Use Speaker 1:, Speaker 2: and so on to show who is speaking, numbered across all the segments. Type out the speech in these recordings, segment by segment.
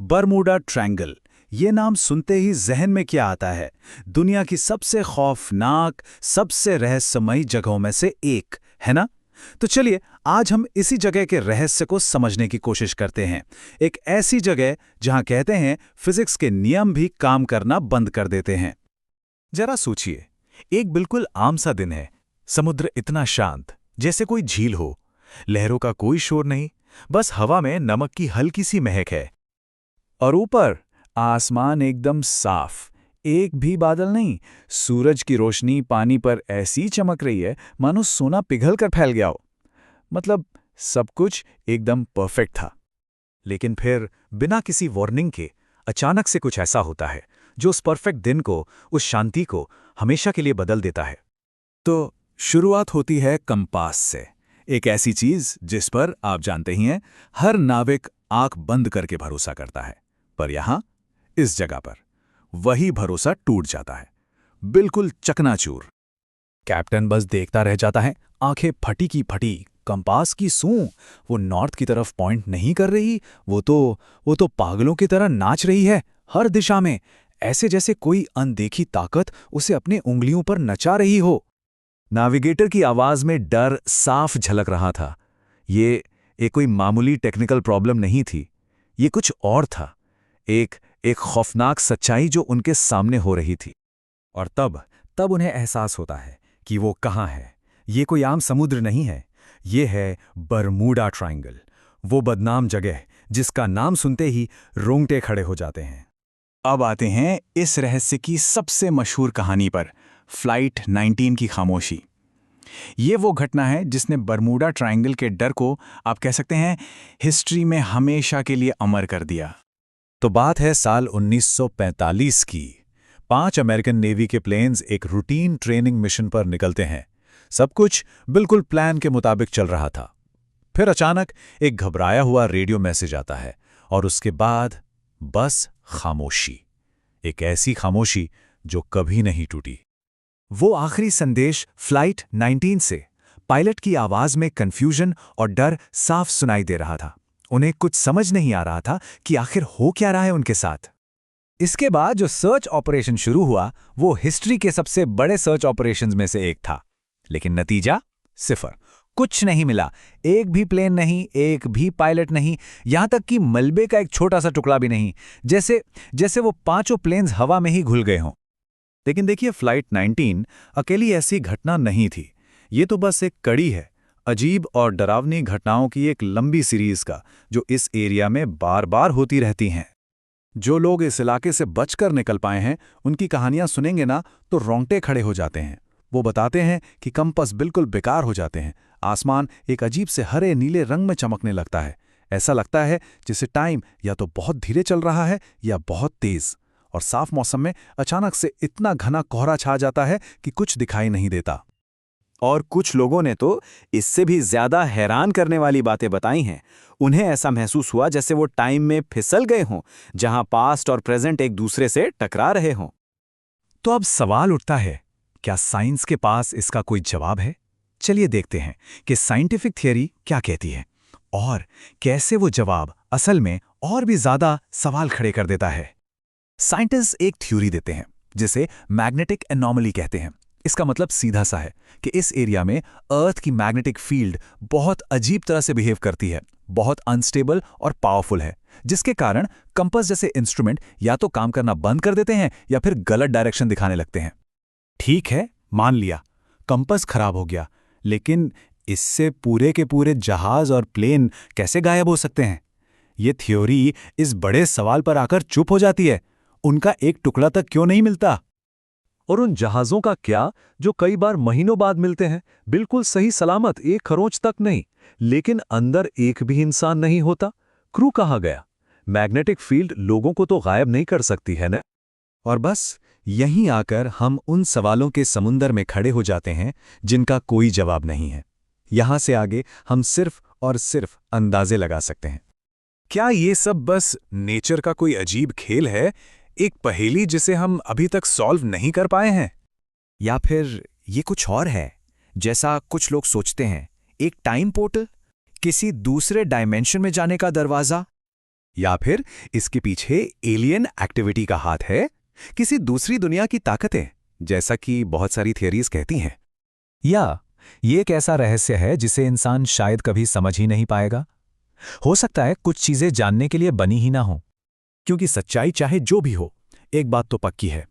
Speaker 1: Bermuda triangle. ये नाम सुनते ही जहन में क्या आता है? दुनिया की सबसे खौफनाक, सबसे रहस्यमयी जगहों में से एक, है ना? तो चलिए, आज हम इसी जगह के रहस्य को समझने की कोशिश करते हैं। एक ऐसी जगह जहां कहते हैं फिजिक्स के नियम भी काम करना बंद कर देते हैं।
Speaker 2: जरा सोचिए, एक बिल्कुल आम सा दिन है। समुद्र इतना शांत, जैसे कोई झील हो। लहरों का कोई शोर नहीं, बस हवा में नमक की हल्की सी महक है।
Speaker 1: और ऊपर आसमान एकदम साफ, एक भी बादल नहीं। सूरज की रोशनी पानी पर ऐसी चमक रही है मानो सोना पिघल कर फैल गया हो। मतलब सब कुछ एकदम परफेक्ट था।
Speaker 2: लेकिन फिर बिना किसी वार्निंग के अचानक से कुछ ऐसा होता है जो उस परफेक्ट दिन को, उस शांति को हमेशा के लिए बदल देता है।
Speaker 1: तो शुरुआत होती है कंपास से, एक ऐसी चीज जिस पर आप जानते ही हैं हर नाविक आंख बंद करके भरोसा करता है। पर यहां इस जगह पर वही भरोसा टूट जाता है, बिल्कुल चकनाचूर।
Speaker 2: कैप्टन बस देखता रह जाता है, आंखें फटी की फटी। कंपास की सूं वो नॉर्थ की तरफ पॉइंट नहीं कर रही, वो तो पागलों की तरह नाच रही है हर दिशा में, ऐसे जैसे कोई अनदेखी ताकत उसे अपने उंगलियों पर नचा रही हो।
Speaker 1: नाविगेटर की आवाज में डर साफ झलक रहा था। ये कोई मामूली टेक्निकल प्रॉब्लम नहीं थी, ये कुछ और था। एक खौफनाक सच्चाई जो उनके सामने हो रही थी।
Speaker 2: और तब उन्हें एहसास होता है कि वो कहाँ है। ये कोई आम समुद्र नहीं है, ये है बरमूडा ट्रायंगल, वो बदनाम जगह जिसका नाम सुनते ही रोंगटे खड़े हो जाते हैं।
Speaker 1: अब आते हैं इस रहस्य की सबसे मशहूर कहानी पर, फ्लाइट 19 की खामोशी। ये वो घटना है जिसने बरमूडा ट्रायंगल के डर को, आप कह सकते हैं, हिस्ट्री में हमेशा के लिए अमर कर दिया।
Speaker 2: तो बात है साल 1945 की। 5 अमेरिकन नेवी के प्लेन्स एक रूटीन ट्रेनिंग मिशन पर निकलते हैं। सब कुछ बिल्कुल प्लान के मुताबिक चल रहा था। फिर अचानक एक घबराया हुआ रेडियो मैसेज आता है और उसके बाद बस खामोशी। एक ऐसी खामोशी जो कभी नहीं टूटी। वो आखिरी संदेश फ्लाइट 19 से पायलट की आवाज में कंफ्यूजन और डर साफ सुनाई दे रहा था। उन्हें कुछ समझ नहीं आ रहा था कि आखिर हो क्या रहा है उनके साथ। इसके बाद जो सर्च ऑपरेशन शुरू हुआ वो हिस्ट्री के सबसे बड़े सर्च ऑपरेशंस में से एक था। लेकिन नतीजा सिफर, कुछ नहीं मिला। एक भी प्लेन नहीं, एक भी पायलट नहीं, यहां तक कि मलबे का एक छोटा सा टुकड़ा भी नहीं। जैसे वो 5 प्लेन्स हवा में ही घुल गए हों। लेकिन देखिए, फ्लाइट 19 अकेली ऐसी घटना नहीं थी। ये तो बस एक कड़ी है अजीब और डरावनी घटनाओं की एक लंबी सीरीज का, जो इस एरिया में बार बार होती रहती हैं। जो लोग इस इलाके से बचकर निकल पाए हैं, उनकी कहानियां सुनेंगे ना तो रोंगटे खड़े हो जाते हैं। वो बताते हैं कि कंपास बिल्कुल बेकार हो जाते हैं। आसमान एक अजीब से हरे नीले रंग में चमकने लगता है। ऐसा लगता है जैसे टाइम या तो बहुत धीरे चल रहा है या बहुत तेज। और साफ मौसम में अचानक से इतना घना कोहरा छा जाता है कि कुछ दिखाई नहीं देता।
Speaker 1: और कुछ लोगों ने तो इससे भी ज्यादा हैरान करने वाली बातें बताई हैं। उन्हें ऐसा महसूस हुआ जैसे वो टाइम में फिसल गए हों, जहां पास्ट और प्रेजेंट एक दूसरे से टकरा रहे हों।
Speaker 2: तो अब सवाल उठता है, क्या साइंस के पास इसका कोई जवाब है? चलिए देखते हैं कि साइंटिफिक थियरी क्या कहती है और कैसे वो जवाब असल में और भी ज्यादा सवाल खड़े कर देता है। साइंटिस्ट एक थ्योरी देते हैं जिसे मैग्नेटिक एनॉमली कहते हैं। इसका मतलब सीधा सा है कि इस एरिया में अर्थ की मैग्नेटिक फील्ड बहुत अजीब तरह से बिहेव करती है, बहुत अनस्टेबल और पावरफुल है, जिसके कारण कंपास जैसे इंस्ट्रूमेंट या तो काम करना बंद कर देते हैं या फिर गलत डायरेक्शन दिखाने लगते हैं। ठीक है, मान लिया कंपास खराब हो गया, लेकिन इससे पूरे के पूरे जहाज और प्लेन कैसे गायब हो सकते हैं? ये थ्योरी इस बड़े सवाल पर आकर चुप हो जाती है। उनका एक टुकड़ा तक क्यों नहीं मिलता?
Speaker 3: और उन जहाजों का क्या जो कई बार महीनों बाद मिलते हैं, बिल्कुल सही सलामत, एक खरोंच तक नहीं, लेकिन अंदर एक भी इंसान नहीं होता? क्रू कहाँ गया? मैग्नेटिक फील्ड लोगों को तो गायब नहीं कर सकती है ना?
Speaker 2: और बस यहीं आकर हम उन सवालों के समुंदर में खड़े हो जाते हैं जिनका कोई जवाब नहीं है। यहां से आगे हम सिर्फ और सिर्फ अंदाजे लगा सकते हैं। क्या ये सब बस नेचर का कोई अजीब खेल है, एक पहेली जिसे हम अभी तक सॉल्व नहीं कर पाए हैं?
Speaker 4: या फिर ये कुछ और है, जैसा कुछ लोग सोचते हैं, एक टाइम पोर्टल, किसी दूसरे डायमेंशन में जाने का दरवाजा? या फिर इसके पीछे एलियन एक्टिविटी का हाथ है, किसी दूसरी दुनिया की ताकतें, जैसा कि बहुत सारी थियरीज कहती हैं।
Speaker 2: या ये एक ऐसा रहस्य है जिसे इंसान शायद कभी समझ ही नहीं पाएगा। हो सकता है कुछ चीजें जानने के लिए बनी ही ना हो।
Speaker 1: क्योंकि सच्चाई चाहे जो भी हो, एक बात तो पक्की है,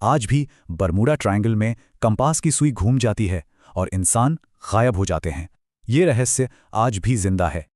Speaker 1: आज भी बरमूडा ट्रायंगल में कंपास की सुई घूम जाती है और इंसान गायब हो जाते हैं। ये रहस्य आज भी जिंदा है।